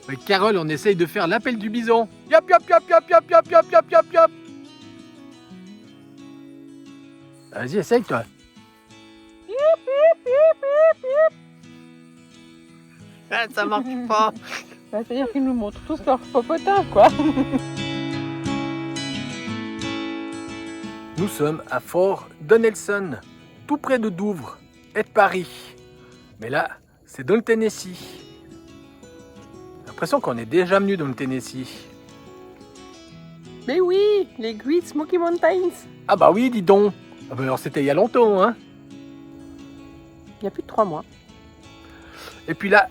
Avec Carole, on essaye de faire l'appel du bison. Yop, yop, yop, yop, yop, yop, yop, yop, yop, yop. Vas-y, essaye, toi. Ah, ça marche pas. C'est-à-dire qu'ils nous montrent tous leur popotin, quoi. Nous sommes à Fort Donelson, tout près de Douvres et de Paris. Mais là, c'est dans le Tennessee. J'ai l'impression qu'on est déjà venu dans le Tennessee. Mais oui, les Great Smoky Mountains. Ah bah oui, dis donc. Ah bah alors c'était il y a longtemps, hein. Il y a plus de 3 mois. Et puis là,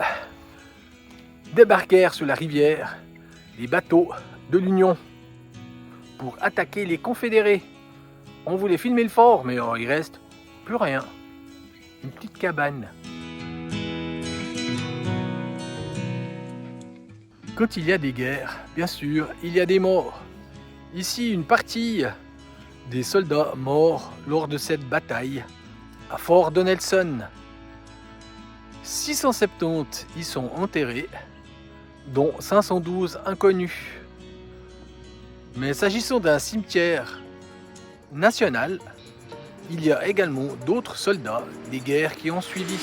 débarquèrent sur la rivière les bateaux de l'Union pour attaquer les Confédérés. On voulait filmer le fort, mais il reste plus rien. Une petite cabane. Quand il y a des guerres, bien sûr, il y a des morts. Ici, une partie des soldats morts lors de cette bataille à Fort Donelson. 670 y sont enterrés, dont 512 inconnus. Mais s'agissant d'un cimetière national, il y a également d'autres soldats des guerres qui ont suivi.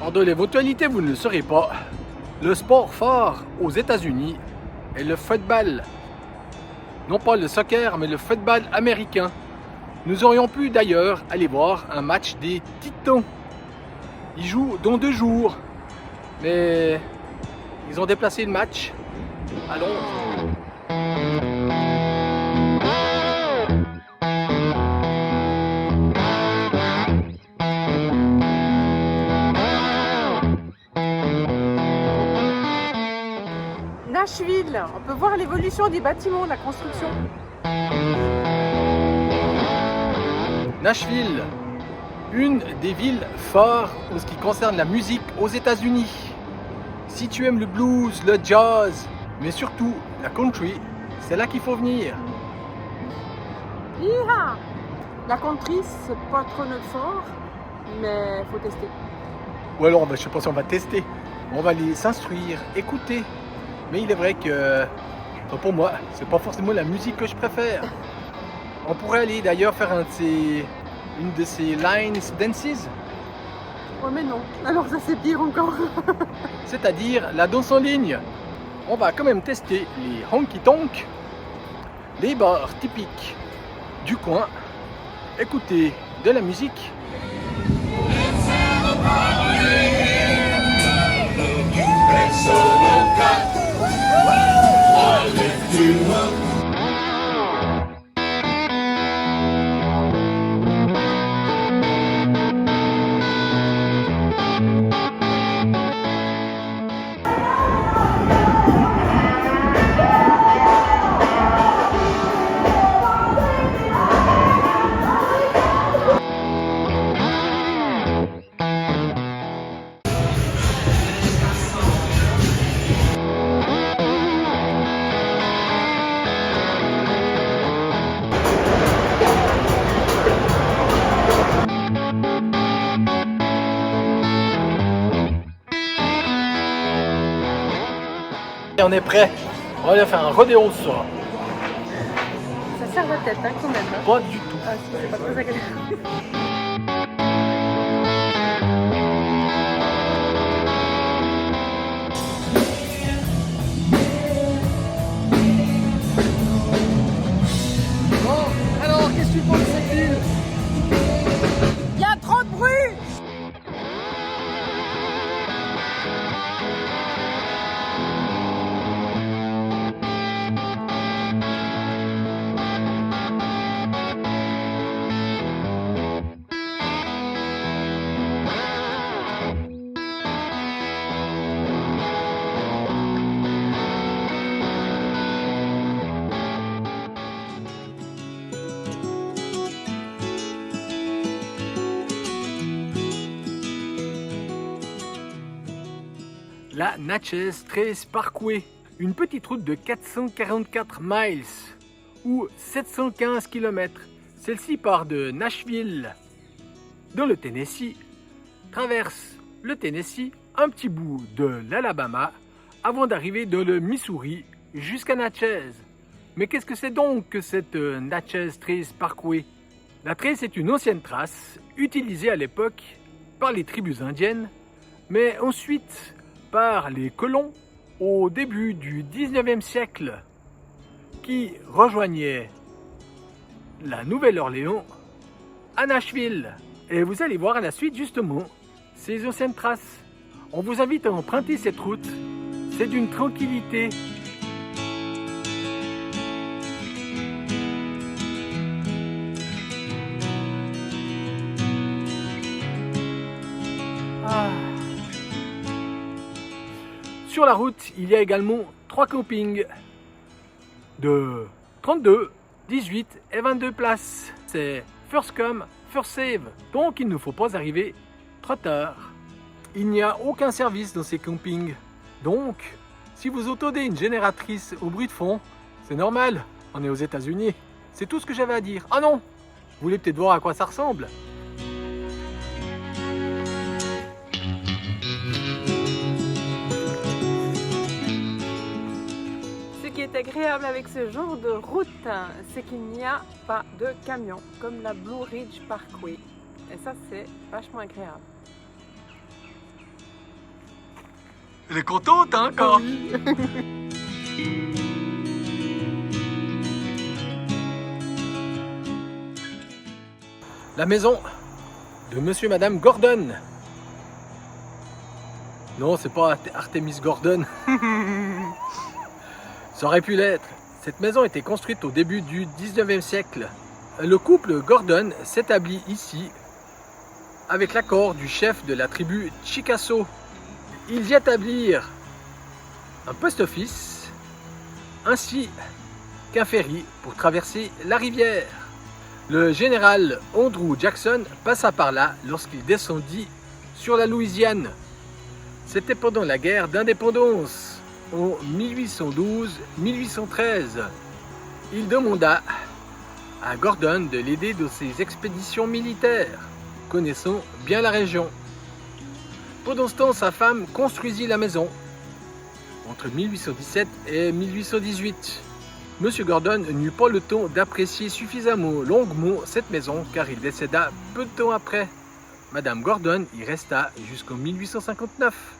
Alors dans l'éventualité, vous ne le saurez pas, le sport phare aux États-Unis est le football. Non pas le soccer, mais le football américain. Nous aurions pu d'ailleurs aller voir un match des Titans. Ils jouent dans 2 jours, mais ils ont déplacé le match à Londres. Nashville, on peut voir l'évolution des bâtiments, la construction. Nashville, une des villes phares en ce qui concerne la musique aux États-Unis. Si tu aimes le blues, le jazz, mais surtout la country, c'est là qu'il faut venir. Hi-ha! La country, c'est pas trop notre fort, mais faut tester. Ou alors, je sais pas si on va tester. On va aller s'instruire, écouter. Mais il est vrai que, pour moi, c'est pas forcément la musique que je préfère. On pourrait aller d'ailleurs faire une de ces lines dances, Ouais, mais non. Alors ça, c'est pire encore. c'est-à-dire la danse en ligne. On va quand même tester les honky-tonk, les bars typiques du coin, écouter de la musique. Et on est prêt. On va aller faire un rodéo ce soir. Ça sert la tête, hein, quand même. Hein. Pas du tout. Ah, c'est pas très agréable. Bon, alors, qu'est-ce que tu penses de cette ville? Il y a trop de bruit! La Natchez Trace Parkway. Une petite route de 444 miles ou 715 km. Celle-ci part de Nashville, dans le Tennessee, traverse le Tennessee, un petit bout de l'Alabama, avant d'arriver dans le Missouri jusqu'à Natchez. Mais qu'est-ce que c'est donc que cette Natchez Trace Parkway? La trace est une ancienne trace utilisée à l'époque par les tribus indiennes, mais ensuite par les colons au début du 19e siècle qui rejoignaient la Nouvelle-Orléans à Nashville. Et vous allez voir à la suite justement ces anciennes traces. On vous invite à emprunter cette route, c'est d'une tranquillité. Sur la route, il y a également 3 campings de 32, 18 et 22 places. C'est first come, first save. Donc il ne faut pas arriver trop tard. Il n'y a aucun service dans ces campings. Donc, si vous entendez une génératrice au bruit de fond, c'est normal, on est aux États-Unis. C'est tout ce que j'avais à dire. Ah non, vous voulez peut-être voir à quoi ça ressemble? Ce qui est agréable avec ce genre de route, c'est qu'il n'y a pas de camions, comme la Blue Ridge Parkway. Et ça, c'est vachement agréable. Elle est contente, hein, quand La maison de Monsieur et Madame Gordon. Non, c'est pas Artemis Gordon. Ça aurait pu l'être. Cette maison a été construite au début du 19e siècle. Le couple Gordon s'établit ici avec l'accord du chef de la tribu Chickasaw. Ils y établirent un post-office ainsi qu'un ferry pour traverser la rivière. Le général Andrew Jackson passa par là lorsqu'il descendit sur la Louisiane. C'était pendant la guerre d'indépendance en 1812-1813. Il demanda à Gordon de l'aider dans ses expéditions militaires, connaissant bien la région. Pendant ce temps, sa femme construisit la maison entre 1817 et 1818. Monsieur Gordon n'eut pas le temps d'apprécier suffisamment longuement cette maison car il décéda peu de temps après. Madame Gordon y resta jusqu'en 1859.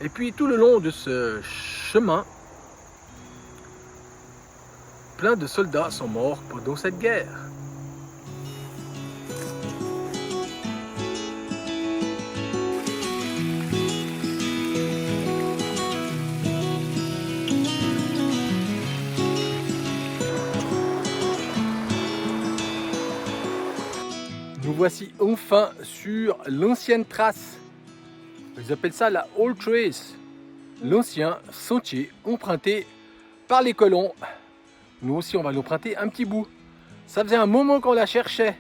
Et puis tout le long de ce chemin, plein de soldats sont morts pendant cette guerre. Nous voici enfin sur l'ancienne trace. Ils appellent ça la Old Trace, l'ancien sentier emprunté par les colons. Nous aussi, on va l'emprunter un petit bout. Ça faisait un moment qu'on la cherchait.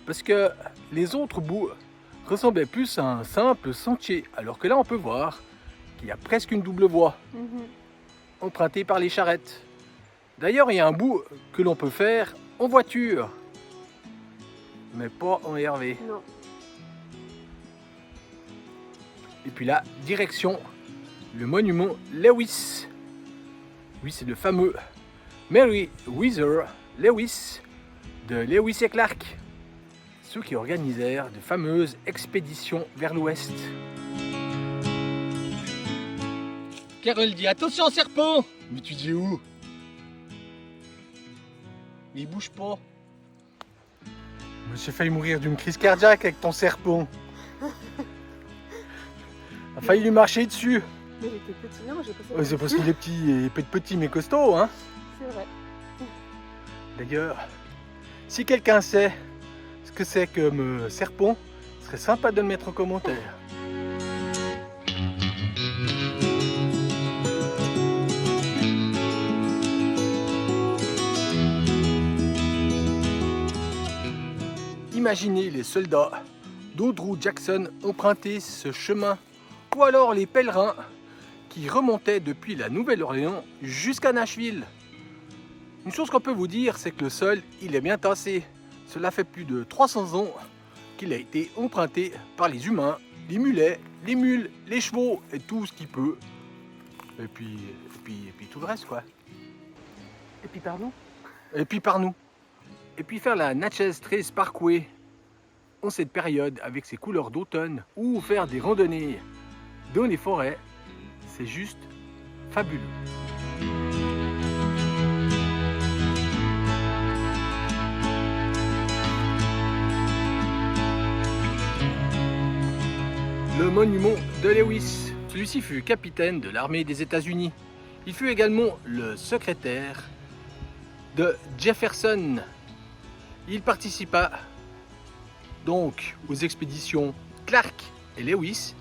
Parce que les autres bouts ressemblaient plus à un simple sentier. Alors que là, on peut voir qu'il y a presque une double voie, empruntée par les charrettes. D'ailleurs, il y a un bout que l'on peut faire en voiture, mais pas en RV. Non. Et puis là, direction le monument Lewis. Oui, c'est le fameux Meriwether Lewis de Lewis et Clark, ceux qui organisèrent de fameuses expéditions vers l'ouest. Carole dit attention serpent. Mais tu dis où? Il bouge pas. J'ai failli mourir d'une crise cardiaque avec ton serpent. A failli lui marcher dessus. Mais il était petit, non, j'ai passé. Ouais, c'est parce qu'il est petit, et peut être petit mais costaud, hein. C'est vrai. D'ailleurs, si quelqu'un sait ce que c'est comme serpent, ce serait sympa de le mettre en commentaire. Imaginez les soldats d'Andrew Jackson emprunter ce chemin, ou alors les pèlerins qui remontait depuis la Nouvelle-Orléans jusqu'à Nashville. Une chose qu'on peut vous dire, c'est que le sol, il est bien tassé. Cela fait plus de 300 ans qu'il a été emprunté par les humains, les mulets, les mules, les chevaux et tout ce qui peut. Et puis tout le reste, quoi. Et puis pardon. Et puis par nous. Et puis faire la Natchez Trace Parkway en cette période avec ses couleurs d'automne ou faire des randonnées dans les forêts, c'est juste fabuleux. Le monument de Lewis. Celui-ci fut capitaine de l'armée des États-Unis. Il fut également le secrétaire de Jefferson. Il participa donc aux expéditions Clark et Lewis,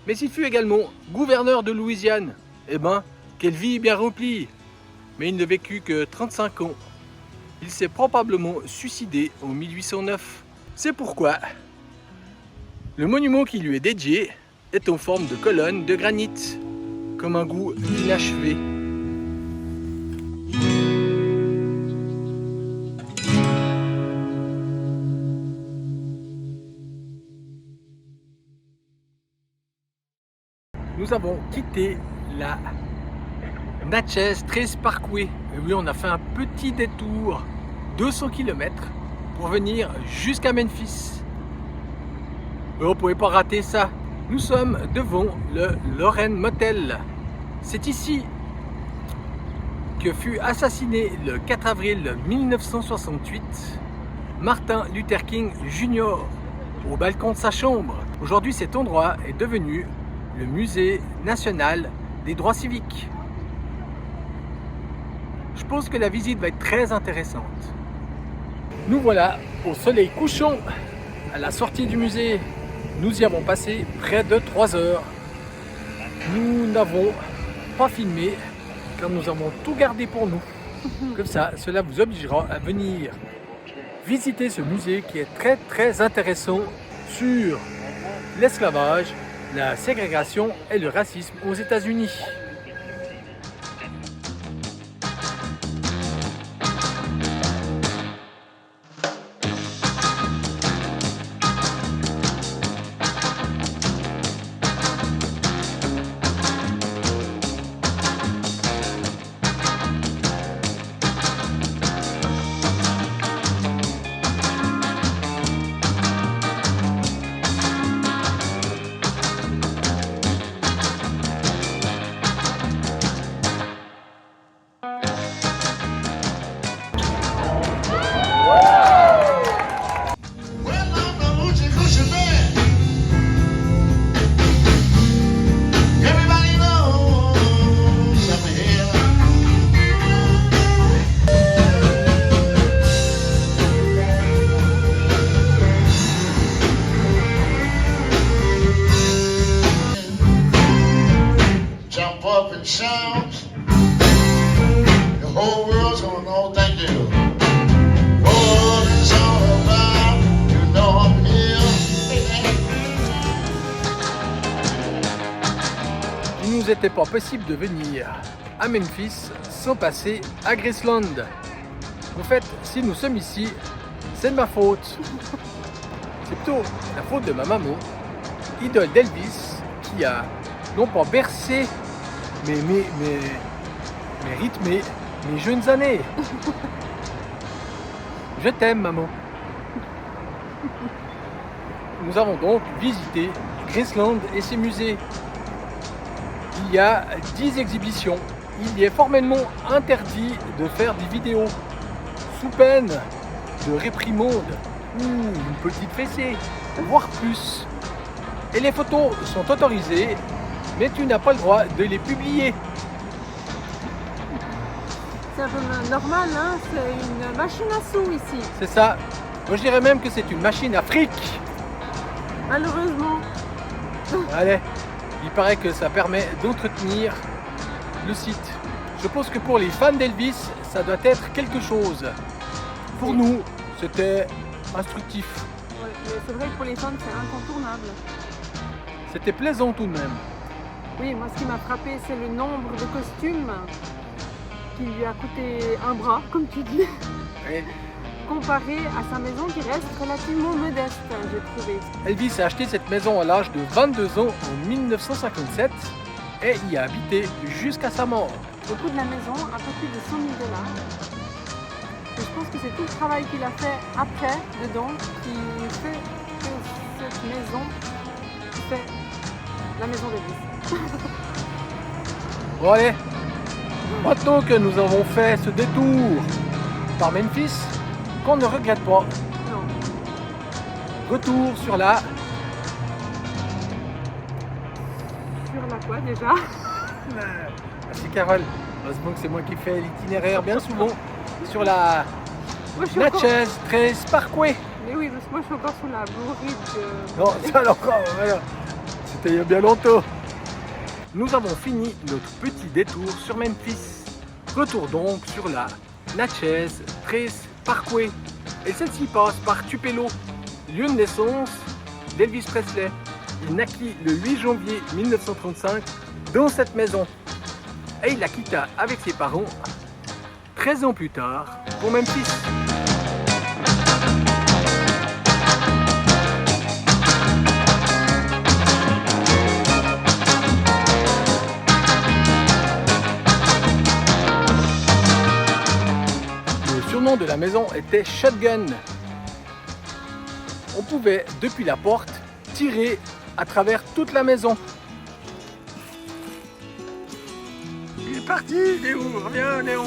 mais il fut également gouverneur de Louisiane. Eh ben, quelle vie bien remplie! Mais il ne vécut que 35 ans. Il s'est probablement suicidé en 1809. C'est pourquoi le monument qui lui est dédié est en forme de colonne de granit, comme un goût inachevé. Nous avons quitté la Natchez Trace Parkway. Et oui, on a fait un petit détour, 200 km, pour venir jusqu'à Memphis. Et on ne pouvait pas rater ça. Nous sommes devant le Lorraine Motel. C'est ici que fut assassiné le 4 avril 1968 Martin Luther King Jr. au balcon de sa chambre. Aujourd'hui, cet endroit est devenu le Musée national des droits civiques. Je pense que la visite va être très intéressante. Nous voilà au soleil couchant à la sortie du musée. Nous y avons passé près de 3 heures. Nous n'avons pas filmé car nous avons tout gardé pour nous. Comme ça, cela vous obligera à venir visiter ce musée qui est très très intéressant sur l'esclavage, la ségrégation et le racisme aux États-Unis. Sounds, the whole world's gonna know. Thank you. What it's all about, you know I'm here. Il nous était pas possible de venir à Memphis sans passer à Graceland. En fait, si nous sommes ici, c'est de ma faute. C'est plutôt la faute de ma maman, idole d'Elvis, qui a non pas bercé mais rythmé mes jeunes années. Je t'aime, maman. Nous avons donc visité Graceland et ses musées. Il y a 10 exhibitions. Il est formellement interdit de faire des vidéos sous peine de réprimande ou une petite fessée, voire plus. Et les photos sont autorisées, mais tu n'as pas le droit de les publier. C'est un peu normal, hein, c'est une machine à sous ici. C'est ça. Moi je dirais même que c'est une machine à fric. Malheureusement. Allez, il paraît que ça permet d'entretenir le site. Je pense que pour les fans d'Elvis, ça doit être quelque chose. Pour nous, c'était instructif. Ouais, mais c'est vrai que pour les fans, c'est incontournable. C'était plaisant tout de même. Oui, moi ce qui m'a frappé, c'est le nombre de costumes qui lui a coûté un bras, comme tu dis, Et comparé à sa maison qui reste relativement modeste, j'ai trouvé. Elvis a acheté cette maison à l'âge de 22 ans en 1957 et y a habité jusqu'à sa mort. Le coût de la maison, un peu plus de 100 000 $. Et je pense que c'est tout le travail qu'il a fait après, dedans, qui fait que cette maison fait la maison d'Elvis. Bon allez, maintenant que nous avons fait ce détour par Memphis, qu'on ne regrette pas, Non. retour sur la... Sur la quoi déjà? Merci Carole, heureusement que c'est moi qui fais l'itinéraire bien souvent sur la Moi, je suis encore... Natchez Trace Parkway. Mais oui, parce que moi je suis encore sous la Blue Ridge. Non, ça alors, voilà. C'était il y a bien longtemps. Nous avons fini notre petit détour sur Memphis. Retour donc sur la Natchez Trace Parkway. Et celle-ci passe par Tupelo, lieu de naissance d'Elvis Presley. Il naquit le 8 janvier 1935 dans cette maison. Et il la quitta avec ses parents 13 ans plus tard pour Memphis. Le surnom de la maison était Shotgun. On pouvait, depuis la porte, tirer à travers toute la maison. Il est parti, Léo, reviens Léon.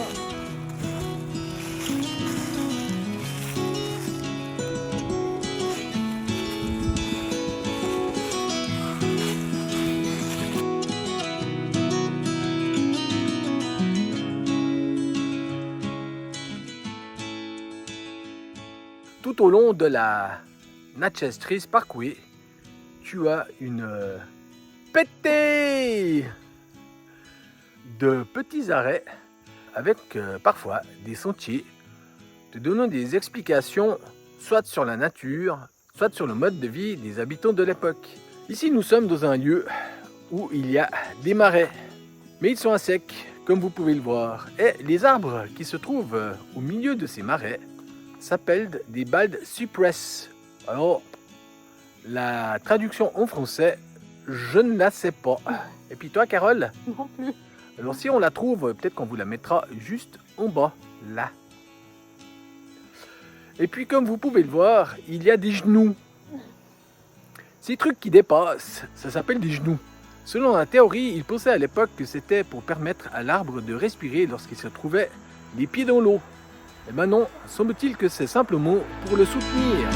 Tout au long de la Natchez Trace Parkway, tu as une pétée de petits arrêts avec parfois des sentiers te donnant des explications soit sur la nature, soit sur le mode de vie des habitants de l'époque. Ici nous sommes dans un lieu où il y a des marais, mais ils sont à sec comme vous pouvez le voir, et les arbres qui se trouvent au milieu de ces marais s'appellent des bald cypress. Alors, la traduction en français, je ne la sais pas. Et puis toi, Carole? Non plus. Alors si on la trouve, peut-être qu'on vous la mettra juste en bas, là. Et puis comme vous pouvez le voir, il y a des genoux. Ces trucs qui dépassent, ça s'appelle des genoux. Selon la théorie, ils pensaient à l'époque que c'était pour permettre à l'arbre de respirer lorsqu'il se trouvait les pieds dans l'eau. Et ben non, semble-t-il que c'est simplement pour le soutenir.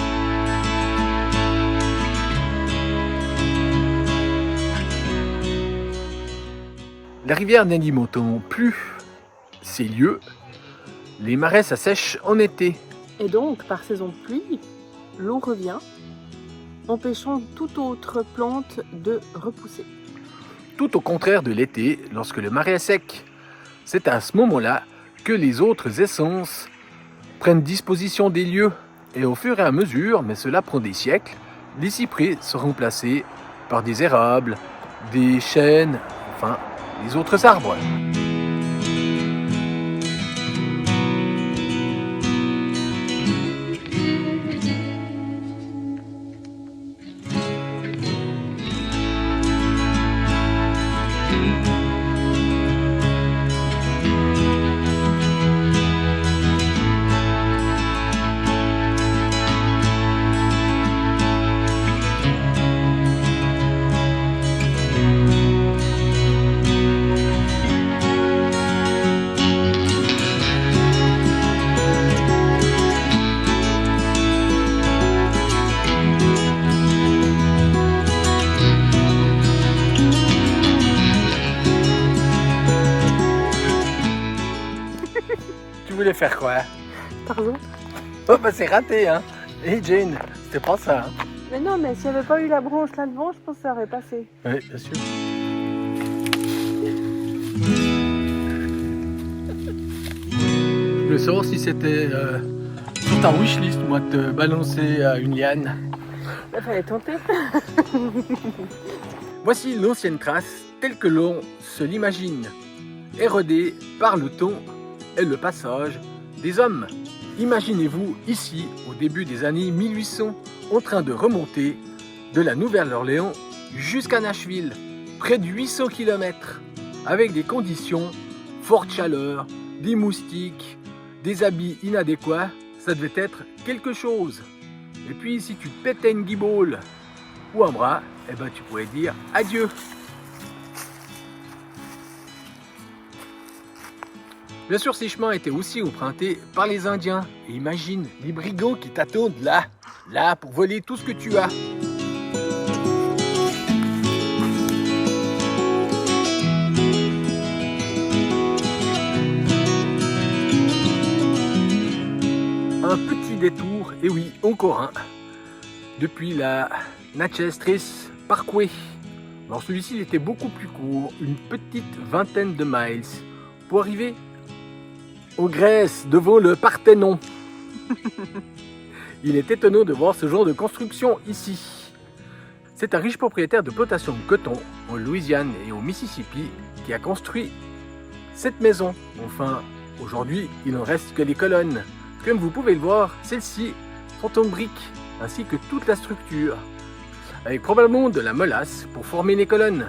La rivière n'alimentant plus ces lieux, les marais s'assèchent en été. Et donc, par saison de pluie, l'eau revient, empêchant toute autre plante de repousser. Tout au contraire de l'été, lorsque le marais est sec. C'est à ce moment-là que les autres essences prennent disposition des lieux. Et au fur et à mesure, mais cela prend des siècles, les cyprès sont remplacés par des érables, des chênes, enfin les autres arbres. Tu voulais faire quoi? Tarzan? Oh bah c'est raté hein. Et Jane, c'était pas ça hein. Mais non, mais s'il n'y avait pas eu la branche là devant, je pense que ça aurait passé. Oui, bien sûr. Je voulais savoir si c'était sur ta wishlist, moi, de te balancer une liane. Il fallait tenter. Voici l'ancienne trace tel que l'on se l'imagine, érodée par le temps et le passage des hommes. Imaginez-vous ici, au début des années 1800, en train de remonter de la Nouvelle-Orléans jusqu'à Nashville, près de 800 km, avec des conditions, forte chaleur, des moustiques, des habits inadéquats, ça devait être quelque chose. Et puis si tu te pétais une guibole ou un bras, eh ben, tu pouvais dire adieu. Bien sûr, ces chemins étaient aussi empruntés par les Indiens. Et imagine les brigands qui t'attendent là, pour voler tout ce que tu as. Un petit détour, et oui, encore un, depuis la Natchez Trace Parkway. Alors celui-ci il était beaucoup plus court, une petite vingtaine de miles, pour arriver en Grèce, devant le Parthénon. Il est étonnant de voir ce genre de construction ici. C'est un riche propriétaire de plantations de coton en Louisiane et au Mississippi qui a construit cette maison. Enfin, aujourd'hui, il n'en reste que les colonnes. Comme vous pouvez le voir, celles-ci sont en briques, ainsi que toute la structure, avec probablement de la molasse pour former les colonnes.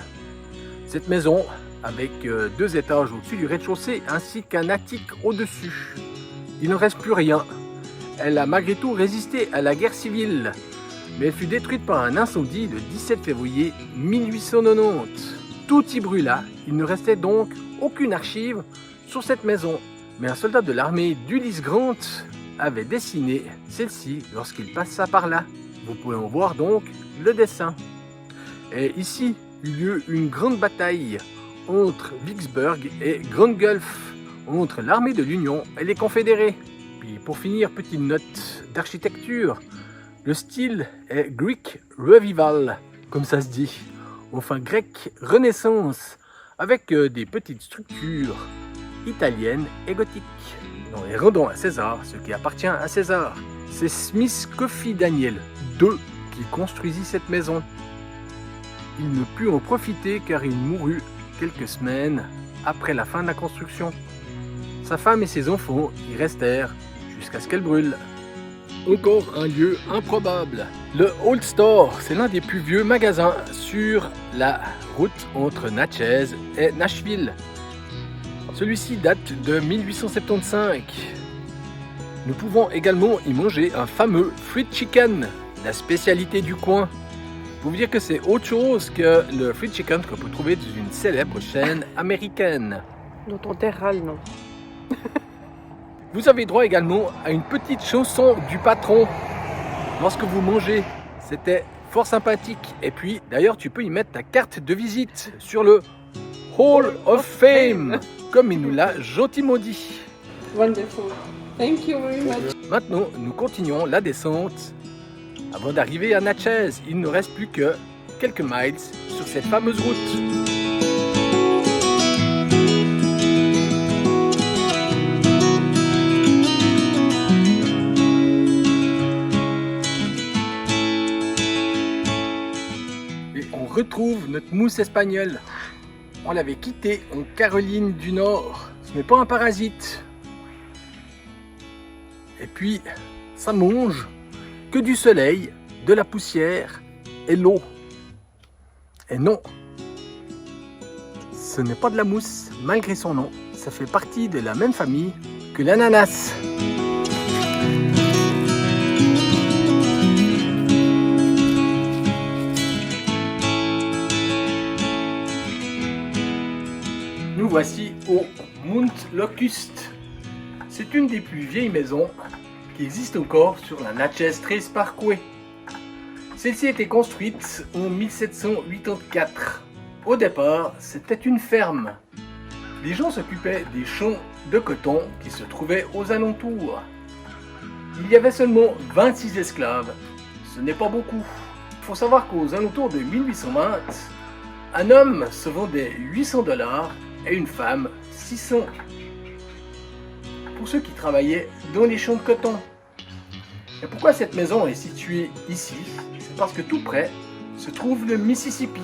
Cette maison, avec 2 étages au-dessus du rez-de-chaussée ainsi qu'un attique au-dessus. Il ne reste plus rien. Elle a malgré tout résisté à la guerre civile, mais elle fut détruite par un incendie le 17 février 1890. Tout y brûla, il ne restait donc aucune archive sur cette maison, mais un soldat de l'armée d'Ulysse Grant avait dessiné celle-ci lorsqu'il passa par là. Vous pouvez en voir donc le dessin. Et ici eut lieu une grande bataille entre Vicksburg et Grand Gulf, entre l'armée de l'Union et les Confédérés. Puis pour finir, petite note d'architecture, le style est Greek Revival, comme ça se dit, enfin grec Renaissance, avec des petites structures italiennes et gothiques. Et rendons à César ce qui appartient à César. C'est Smith Coffee Daniel II qui construisit cette maison. Il ne put en profiter car il mourut quelques semaines après la fin de la construction. Sa femme et ses enfants y restèrent jusqu'à ce qu'elle brûle. Encore un lieu improbable. Le Old Store, c'est l'un des plus vieux magasins sur la route entre Natchez et Nashville. Celui-ci date de 1875. Nous pouvons également y manger un fameux fried chicken, la spécialité du coin. Pour vous dire que c'est autre chose que le fried chicken qu'on peut trouver dans une célèbre chaîne américaine. Dans ton terral, non. Vous avez droit également à une petite chanson du patron lorsque vous mangez. C'était fort sympathique. Et puis, d'ailleurs, tu peux y mettre ta carte de visite sur le Hall of Fame, comme il nous l'a gentiment dit. Wonderful. Thank you very much. Maintenant, nous continuons la descente. Avant d'arriver à Natchez, il ne reste plus que quelques miles sur cette fameuse route. Et on retrouve notre mousse espagnole. On l'avait quittée en Caroline du Nord. Ce n'est pas un parasite. Et puis, ça mange que du soleil, de la poussière et l'eau. Et non, ce n'est pas de la mousse, malgré son nom. Ça fait partie de la même famille que l'ananas. Nous voici au Mount Locust. C'est une des plus vieilles maisons qui existe encore sur la Natchez Trace Parkway. Celle-ci a été construite en 1784. Au départ, c'était une ferme. Les gens s'occupaient des champs de coton qui se trouvaient aux alentours. Il y avait seulement 26 esclaves. Ce n'est pas beaucoup. Il faut savoir qu'aux alentours de 1820, un homme se vendait $800 et une femme 600. Pour ceux qui travaillaient dans les champs de coton. Et pourquoi cette maison est située ici? C'est parce que tout près se trouve le Mississippi.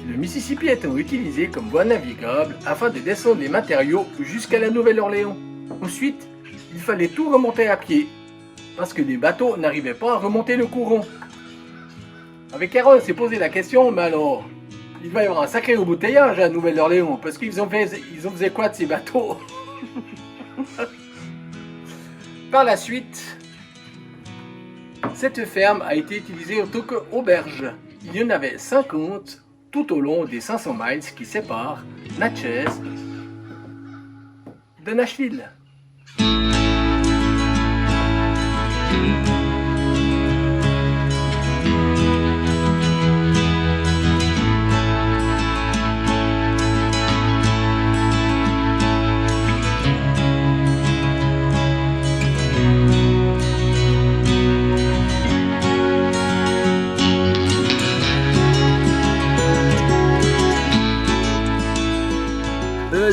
Le Mississippi étant utilisé comme voie navigable afin de descendre les matériaux jusqu'à la Nouvelle-Orléans. Ensuite, il fallait tout remonter à pied, parce que les bateaux n'arrivaient pas à remonter le courant. Avec Carole, on s'est posé la question, mais alors, il va y avoir un sacré embouteillage à Nouvelle-Orléans, parce qu'ils ont fait quoi de ces bateaux? Par la suite, cette ferme a été utilisée en tant qu'auberge. Il y en avait 50 tout au long des 500 miles qui séparent Natchez de Nashville.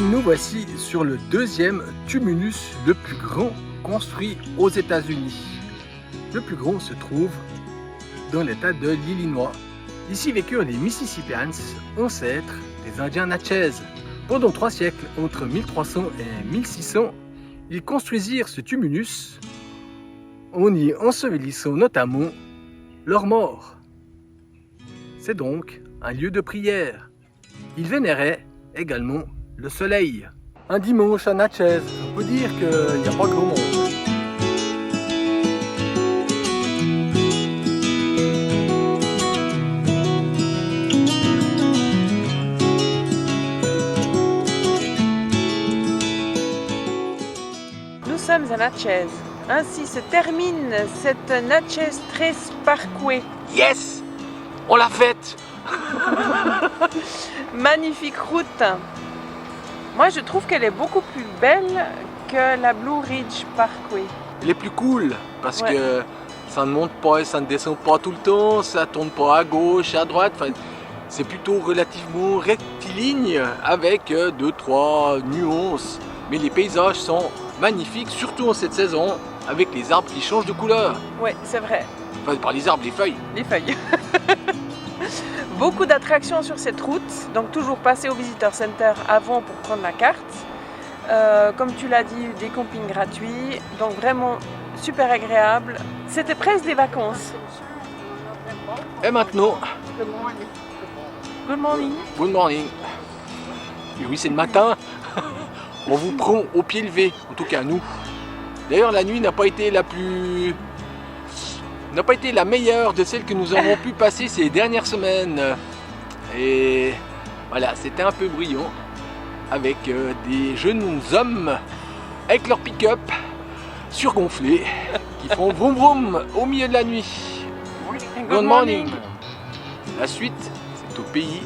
Nous voici sur le deuxième tumulus le plus grand construit aux États-Unis. Le plus grand se trouve dans l'état de l'Illinois. Ici vécurent les Mississippians, ancêtres des Indiens Natchez. Pendant 3 siècles, entre 1300 et 1600, ils construisirent ce tumulus en y ensevelissant notamment leurs morts. C'est donc un lieu de prière. Ils vénéraient également le soleil. Un dimanche à Natchez, on peut dire qu'il n'y a pas grand monde. Nous sommes à Natchez. Ainsi se termine cette Natchez Trace Parkway. Yes! On l'a faite! Magnifique route. Moi, je trouve qu'elle est beaucoup plus belle que la Blue Ridge Parkway. Elle est plus cool parce Ouais. que ça ne monte pas et ça ne descend pas tout le temps, ça tourne pas à gauche, à droite. Enfin, c'est plutôt relativement rectiligne avec 2-3 nuances. Mais les paysages sont magnifiques, surtout en cette saison, avec les arbres qui changent de couleur. Ouais, c'est vrai. Enfin, par les arbres, les feuilles. Les feuilles. Beaucoup d'attractions sur cette route, donc toujours passer au Visitor Center avant pour prendre la carte. Comme tu l'as dit, des campings gratuits, donc vraiment super agréable. C'était presque des vacances. Et maintenant, Good morning. good morning. Et oui, c'est le matin. On vous prend au pied levé, en tout cas nous. D'ailleurs, la nuit n'a pas été la meilleure de celles que nous avons pu passer ces dernières semaines. Et voilà, c'était un peu bruyant avec des jeunes hommes avec leur pick-up surgonflés qui font vroom vroom au milieu de la nuit. Good morning. La suite, c'est au pays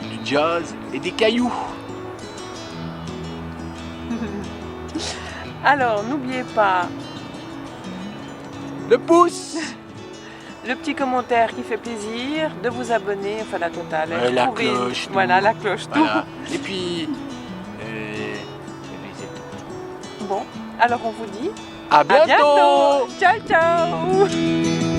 du jazz et des cailloux. Alors, n'oubliez pas Le pouce. le petit commentaire qui fait plaisir, de vous abonner, enfin la totale. La Trouvez- cloche, Voilà, tout. la cloche, tout. Voilà. Et puis c'est tout. Bon, alors on vous dit À à bientôt. bientôt. Ciao, ciao.